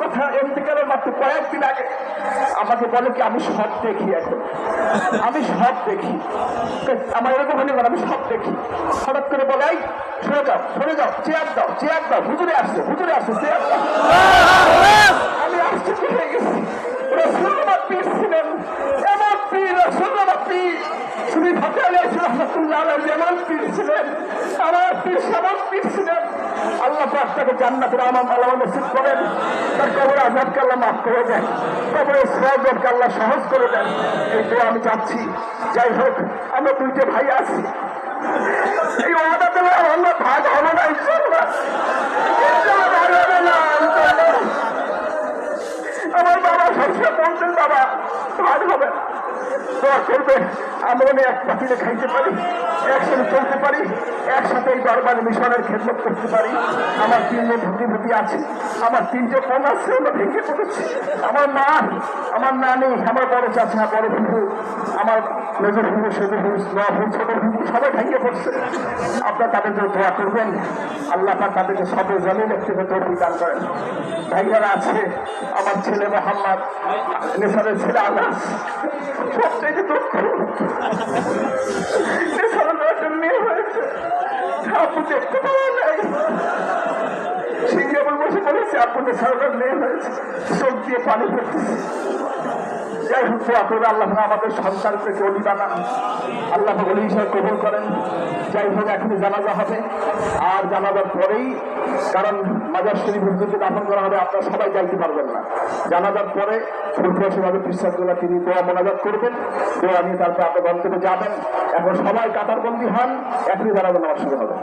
কথা এতেকালের মাত্র কয়েকদিন আগে আমাকে বলে কি আমি সব দেখি, এখন আমি সব দেখি, আমার এরকম হলে আমি সব দেখি। হঠাৎ করে বলে সরে যাও সরে যাও, চেয়ার দাও চেয়ার দাও, হুজুরে আসছে চেয়ার দাও। আমি আশ্চর্য হয়ে গেছি, রাসূলুল্লাহ পীর ছিলেন, এমন পীর রাসূলুল্লাহ পীর, শুধু ফাতেহ আলী রহমাতুল্লাহ আলাইহি যেমন পীর ছিলেন, আমার পীর সেমন পীর ছিলেন। আল্লাহ পাক তাকে জান্নাতের আলামত নসিব করেন, তার কবর আযাবকে আল্লাহ মাফ করে দেন, কবরের সওয়াবকে আল্লাহ সহজ করে দেন, এই তো আমি চাচ্ছি। যাই হোক, আমরা দুইটা ভাই আছি, এই ওয়াদা দিলে আমরা ভাগ হবে না ইনশাআল্লাহ। আমার বাবা সবসময় বলতেন বাবা ভাগ হবে, দোয়া করবে আমরা এক পাতিলে খাইতে পারি, একসাথে চলতে পারি, একসাথে এই দরবার মিশনের খেদমত করতে পারি। আমার 3 জন ভূতি আছে, আমার 3টে বোন আছে, আমরা ভেঙে পড়েছি। আমার মা, আমার নানি, আমার বড় চাচা, বড় ফুফু, আমার মেজর ফুফু, সেজর ফুফু, ফুফু, ছোট ফুফু সবাই ভেঙে পড়ছে। আপনারা তাদের জন্য দোয়া করবেন, আল্লাহ পাক তাদেরকে সবে জমিন একটু তৌফিক দান করেন। ভাইয়ারা আছে, আমার ছেলে মোহাম্মদ, নেসারের ছেলে আনাস, সবচেয়ে দুঃখ মেয়ে হয়েছে, আপু দেখতে পাওয়া নাই। সিঙ্গাপুর বসে বলেছে আপু নেসারের মেয়ে হয়েছে, চোখ দিয়ে পানি পড়তেছে। যাই হোক, দোয়া করবে আল্লাহ আমাদের সন্তানকে অলি বানান, আল্লাহ অলি হিসাবে কবুল করেন। যাই হোক, এখনই জানাজা হবে, আর জানাজার পরেই, কারণ মাজার শরীফ হুজুরকে দাফন করা হবে, আপনারা সবাই যাইতে পারবেন না। জানাজার পরে ফুলফুয়াশিভাবে বিশ্বাসগুলা তিনি দোয়া মোনাজাত করবেন, দোয়া নিয়ে তারপর আপনার গন্তব্যে যাবেন। এখন সবাই কাতারবন্দি হন, এখনই জানাজা নামাজ শুরু হবে।